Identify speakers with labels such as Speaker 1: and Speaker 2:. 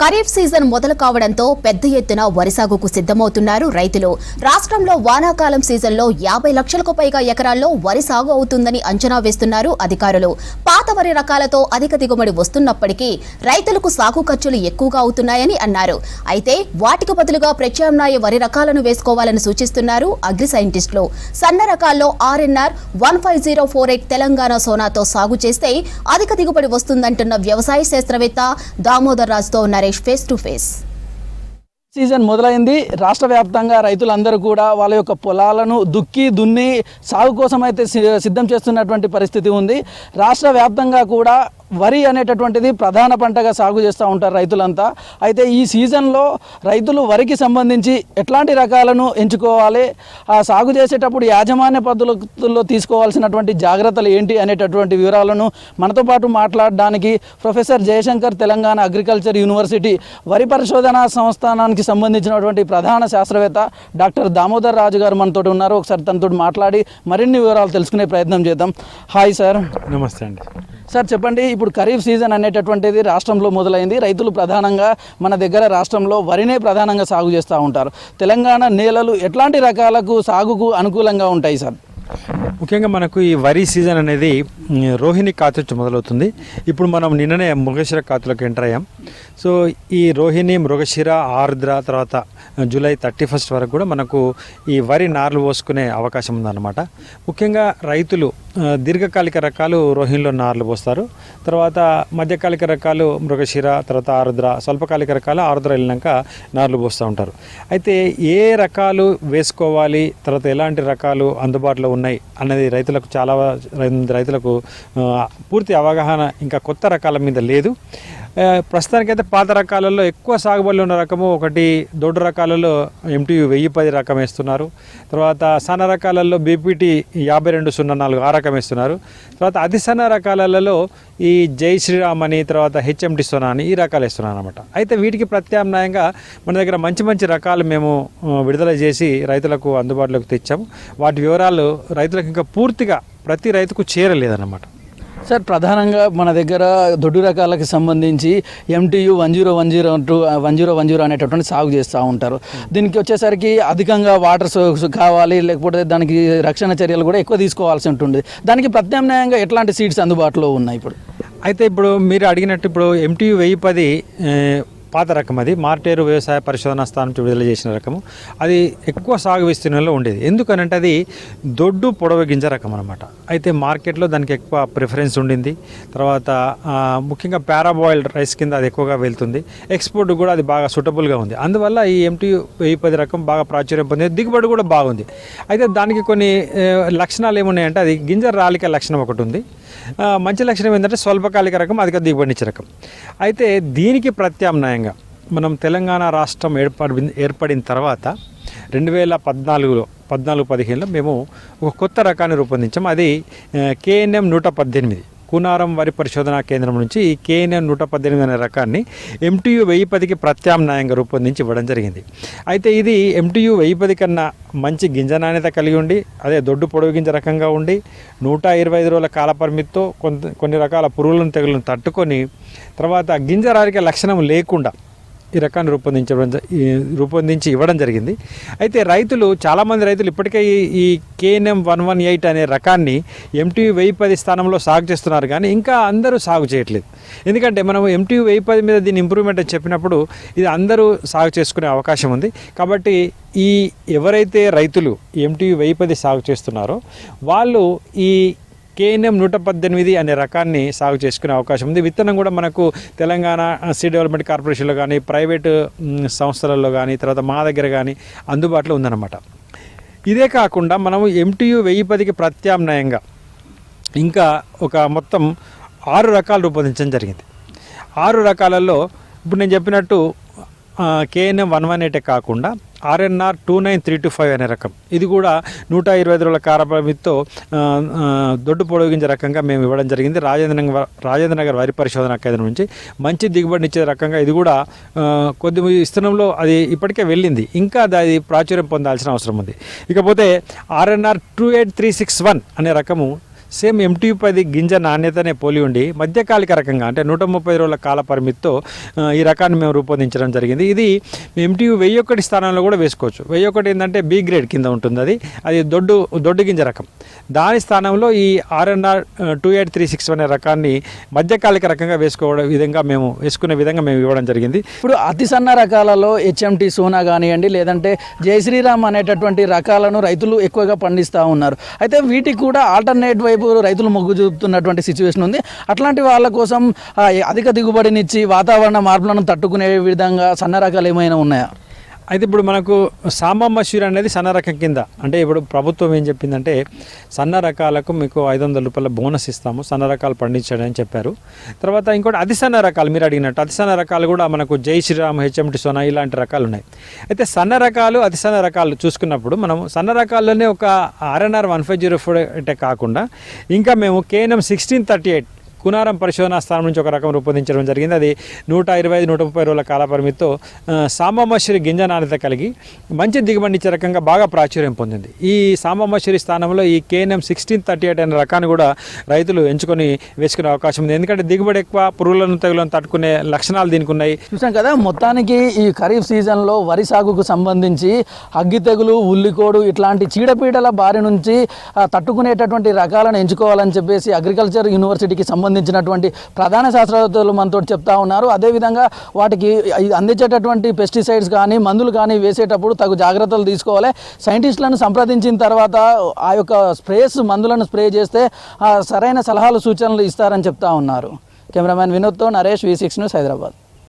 Speaker 1: Kharif season మొదలు కావడంతో పెద్ద ఎత్తున వరి సాగుకు సిద్ధమవుతున్నారు రైతులు. రాష్ట్రంలో వానాకాలం సీజన్లో 50 లక్షలకు పైగా ఎకరాల్లో వరి సాగు అవుతుందని అంచనా వేస్తున్నారు అధికారులు. పాత వరి రకాలతో అధిక దిగుబడి వస్తున్నప్పటికీ రైతులకు సాగు ఖర్చులు ఎక్కువగా అవుతున్నాయని అన్నారు. అయితే వాటికి బదులుగా ప్రత్యామ్నాయ వరి రకాలను వేసుకోవాలని సూచిస్తున్నారు అగ్రి సైంటిస్టులు. సన్న రకాల్లో RNR 15048 తెలంగాణ సోనాతో సాగు చేస్తే అధిక దిగుబడి వస్తుందంటున్న వ్యవసాయ శాస్త్రవేత్త దామోదర్ రాజుతో Naresh face to face.
Speaker 2: Season మొదలైంది. రాష్ట్ర వ్యాప్తంగా రైతులందరూ కూడా వాళ్ళ యొక్క పొలాలను దున్ని సాగు కోసం అయితే సిద్ధం చేస్తున్నటువంటి పరిస్థితి ఉంది. రాష్ట్ర వ్యాప్తంగా కూడా వరి అనేటటువంటిది ప్రధాన పంటగా సాగు చేస్తూ ఉంటారు రైతులంతా. అయితే ఈ సీజన్లో రైతులు వరికి సంబంధించి ఎట్లాంటి రకాలను ఎంచుకోవాలి, ఆ సాగు చేసేటప్పుడు యాజమాన్య పద్ధతుల్లో తీసుకోవాల్సినటువంటి జాగ్రత్తలు ఏంటి అనేటటువంటి వివరాలను మనతో పాటు మాట్లాడడానికి professor Jayashankar Telangana agriculture university వరి పరిశోధనా సంస్థానానికి సంబంధించినటువంటి ప్రధాన శాస్త్రవేత్త డాక్టర్ దామోదర్ రాజు గారు మనతో ఉన్నారు. ఒకసారి తనతో మాట్లాడి మరిన్ని వివరాలు తెలుసుకునే ప్రయత్నం చేద్దాం. Hi sir.
Speaker 3: నమస్తే అండి.
Speaker 2: సార్ చెప్పండి, ఇప్పుడు ఖరీఫ్ సీజన్ అనేటటువంటిది రాష్ట్రంలో మొదలైంది. రైతులు ప్రధానంగా మన దగ్గర రాష్ట్రంలో వరినే ప్రధానంగా సాగు చేస్తూ ఉంటారు. తెలంగాణ నేలలు ఎట్లాంటి రకాలకు సాగుకు అనుకూలంగా ఉంటాయి సార్?
Speaker 3: ముఖ్యంగా మనకు ఈ వరి సీజన్ అనేది రోహిణి కాతు నుంచి మొదలవుతుంది. ఇప్పుడు మనం నిన్ననే మృగశిర కాతులోకి ఎంటర్ అయ్యాం. సో ఈ రోహిణి, మృగశిర, ఆర్ద్ర, తర్వాత జూలై 31 వరకు కూడా మనకు ఈ వరి నార్లు పోసుకునే అవకాశం ఉందన్నమాట. ముఖ్యంగా రైతులు దీర్ఘకాలిక రకాలు రోహిణిలో నార్లు పోస్తారు. తర్వాత మధ్యకాలిక రకాలు మృగశిర, తర్వాత ఆర్ద్ర, స్వల్పకాలిక రకాలు ఆర్ద్ర వెళ్ళినాక నార్లు పోస్తూ ఉంటారు. అయితే ఏ రకాలు వేసుకోవాలి, తర్వాత ఎలాంటి రకాలు అందుబాటులో ఉన్నాయి అన్నది రైతులకు పూర్తి అవగాహన ఇంకా కొత్త రకాల మీద లేదు. ప్రస్తుతానికైతే పాత రకాలలో ఎక్కువ సాగుబడిలో ఉన్న రకము ఒకటి దొడ్డు రకాలలో MTU 1010 రకం వేస్తున్నారు. తర్వాత సన్న రకాలలో BPT 5204 ఆ రకం వేస్తున్నారు. తర్వాత అతి సన్న రకాలలో ఈ జై శ్రీరామ్ అని, తర్వాత HMT సోనా అని ఈ రకాలు వేస్తున్నారు అనమాట. అయితే వీటికి ప్రత్యామ్నాయంగా మన దగ్గర మంచి మంచి రకాలు మేము విడుదల చేసి రైతులకు అందుబాటులోకి తెచ్చాము. వాటి వివరాలు రైతులకు ఇంకా పూర్తిగా ప్రతి రైతుకు చేరలేదన్నమాట.
Speaker 2: సార్, ప్రధానంగా మన దగ్గర దొడ్డు రకాలకు సంబంధించి MTU 1010 అనేటటువంటి సాగు చేస్తూ ఉంటారు. దీనికి వచ్చేసరికి అధికంగా వాటర్ సోర్స్ కావాలి, లేకపోతే దానికి రక్షణ చర్యలు కూడా ఎక్కువ తీసుకోవాల్సి ఉంటుంది. దానికి ప్రత్యామ్నాయంగా ఎట్లాంటి సీడ్స్ అందుబాటులో ఉన్నాయి ఇప్పుడు?
Speaker 3: అయితే ఇప్పుడు మీరు అడిగినట్టు ఇప్పుడు MTU 1010 పాత రకం, అది మార్టేరు వ్యవసాయ పరిశోధనా స్థానం నుంచి విడుదల చేసిన రకము. అది ఎక్కువ సాగు విస్తీర్ణంలో ఉండేది. ఎందుకనంటే అది దొడ్డు పొడవ గింజ రకం అనమాట. అయితే మార్కెట్లో దానికి ఎక్కువ ప్రిఫరెన్స్ ఉండింది. తర్వాత ముఖ్యంగా పారాబాయిల్డ్ రైస్ కింద అది ఎక్కువగా వెళ్తుంది. ఎక్స్పోర్ట్ కూడా అది బాగా సూటబుల్గా ఉంది. అందువల్ల ఈ MTU 1010 రకం బాగా ప్రాచుర్యం పొందింది. దిగుబడి కూడా బాగుంది. అయితే దానికి కొన్ని లక్షణాలు ఏమున్నాయంటే, అది గింజ రాలిక లక్షణం ఒకటి ఉంది. మంచి లక్షణం ఏంటంటే స్వల్పకాలిక రకం, అధిక దిగుబడినిచ్చే రకం. అయితే దీనికి ప్రత్యామ్నాయంగా మనం తెలంగాణ రాష్ట్రం ఏర్పడిన తర్వాత 2014-15లో మేము ఒక కొత్త రకాన్ని రూపొందించాం. అది KNM 118 కూనారం వరి పరిశోధనా కేంద్రం నుంచి ఈ KNM 118 అనే రకాన్ని MTU 1010కి ప్రత్యామ్నాయంగా రూపొందించి ఇవ్వడం జరిగింది. అయితే ఇది MTU 1010 కన్నా మంచి గింజ నాణ్యత కలిగి ఉండి, అదే దొడ్డు పొడవు గింజ రకంగా ఉండి 125 రోజుల కాల పరిమితితో కొన్ని రకాల పురుగులను తెగులను తట్టుకొని, తర్వాత గింజ రాలిక లక్షణం లేకుండా ఈ రకాన్ని రూపొందించి ఇవ్వడం జరిగింది. అయితే చాలామంది రైతులు ఇప్పటికే ఈ KNM 118 అనే రకాన్ని MTU 1010 స్థానంలో సాగు చేస్తున్నారు, కానీ ఇంకా అందరూ సాగు చేయట్లేదు. ఎందుకంటే మనం MTU 1010 మీద దీని ఇంప్రూవ్మెంట్ అని చెప్పినప్పుడు ఇది అందరూ సాగు చేసుకునే అవకాశం ఉంది. కాబట్టి ఎవరైతే రైతులు MTU 1010 సాగు చేస్తున్నారో వాళ్ళు ఈ KNM 118 అనే రకాన్ని సాగు చేసుకునే అవకాశం ఉంది. విత్తనం కూడా మనకు తెలంగాణ సీడ్ డెవలప్మెంట్ కార్పొరేషన్లో కానీ, ప్రైవేటు సంస్థలలో కానీ, తర్వాత మా దగ్గర కానీ అందుబాటులో ఉందన్నమాట. ఇదే కాకుండా మనం MTU 1010కి ప్రత్యామ్నాయంగా ఇంకా ఒక మొత్తం 6 రకాలు రూపొందించడం జరిగింది. 6 రకాలలో ఇప్పుడు నేను చెప్పినట్టు KNM 118 కాకుండా RNR 29325 అనే రకం, ఇది కూడా 125 రోజుల కాల పరిమితితో దొడ్డు పొడవుగింజ రకంగా మేము ఇవ్వడం జరిగింది. రాజేంద్రనగర్ వరి పరిశోధనా కేంద్రం నుంచి మంచి దిగుబడినిచ్చే రకంగా ఇది కూడా కొద్ది విస్తీర్ణంలో అది ఇప్పటికే వెళ్ళింది. ఇంకా అది ప్రాచుర్యం పొందాల్సిన అవసరం ఉంది. ఇకపోతే RNR 28361 అనే రకము సేమ్ MTU-10 గింజ నాణ్యతనే పోలి ఉండి మధ్యకాలిక రకంగా అంటే 130 రోజుల కాల పరిమితితో ఈ రకాన్ని మేము రూపొందించడం జరిగింది. ఇది MTU 1001 స్థానంలో కూడా వేసుకోవచ్చు. 1001 ఏంటంటే B గ్రేడ్ కింద ఉంటుంది. అది దొడ్డు గింజ రకం. దాని స్థానంలో ఈ RNR 28361 అనే రకాన్ని మధ్యకాలిక రకంగా వేసుకునే విధంగా మేము ఇవ్వడం జరిగింది.
Speaker 2: ఇప్పుడు అతి సన్న రకాలలో HMT సోనా కానివ్వండి, లేదంటే జై శ్రీరామ్ అనేటటువంటి రకాలను రైతులు ఎక్కువగా పండిస్తూ ఉన్నారు. అయితే వీటికి కూడా ఆల్టర్నేట్ వైపు రైతులు మొగ్గు చూపుతున్నటువంటి సిచ్యువేషన్ ఉంది. అట్లాంటి వాళ్ళ కోసం అధిక దిగుబడినిచ్చి వాతావరణ మార్పులను తట్టుకునే విధంగా సన్న రకాలు ఏమైనా ఉన్నాయా?
Speaker 3: అయితే ఇప్పుడు మనకు సాంబా మసూరి అనేది సన్న రకం కింద, అంటే ఇప్పుడు ప్రభుత్వం ఏం చెప్పిందంటే సన్న రకాలకు మీకు 500 రూపాయల బోనస్ ఇస్తాము సన్న రకాలు పండించండి అని చెప్పారు. తర్వాత ఇంకోటి అతి సన్న రకాలు మీరు అడిగినట్టు అతి సన్న రకాలు కూడా మనకు జై శ్రీరామ్, HMT సోనా ఇలాంటి రకాలు ఉన్నాయి. అయితే సన్న రకాలు అతి సన్న రకాలు చూసుకున్నప్పుడు మనం సన్న రకాల్లోనే ఒక RNR 1504 కాకుండా ఇంకా మేము KNM 1638 కునారం పరిశోధనా స్థానం నుంచి ఒక రకం రూపొందించడం జరిగింది. అది 125-130 రోజుల కాల పరిమితితో సాంబా మసూరి గింజ నాణ్యత కలిగి మంచి దిగుబడినిచ్చే రకంగా బాగా ప్రాచుర్యం పొందింది. ఈ సాంబా మసూరి స్థానంలో ఈ KNM 1638 అనే రకాన్ని కూడా రైతులు ఎంచుకొని వేసుకునే అవకాశం ఉంది. ఎందుకంటే దిగుబడి ఎక్కువ, పురుగులను తెగులను తట్టుకునే లక్షణాలు దీనికి ఉన్నాయి.
Speaker 2: చూసాం కదా, మొత్తానికి ఈ ఖరీఫ్ సీజన్లో వరి సాగుకు సంబంధించి అగ్గి తెగులు, ఉల్లికోడు ఇట్లాంటి చీడపీడల బారి నుంచి తట్టుకునేటటువంటి రకాలను ఎంచుకోవాలని చెప్పేసి అగ్రికల్చర్ యూనివర్సిటీకి సంబంధించినటువంటి ప్రధాన శాస్త్రవేత్తలు మనతో చెప్తా ఉన్నారు. అదేవిధంగా వాటికి అందించేటటువంటి పెస్టిసైడ్స్ కానీ మందులు కానీ వేసేటప్పుడు తగు జాగ్రత్తలు తీసుకోవాలి. సైంటిస్టులను సంప్రదించిన తర్వాత ఆ యొక్క మందులను స్ప్రే చేస్తే సరైన సలహాలు సూచనలు ఇస్తారని చెప్తా ఉన్నారు. కెమెరామ్యాన్ వినోద్తో నరేష్, V6 న్యూస్, హైదరాబాద్.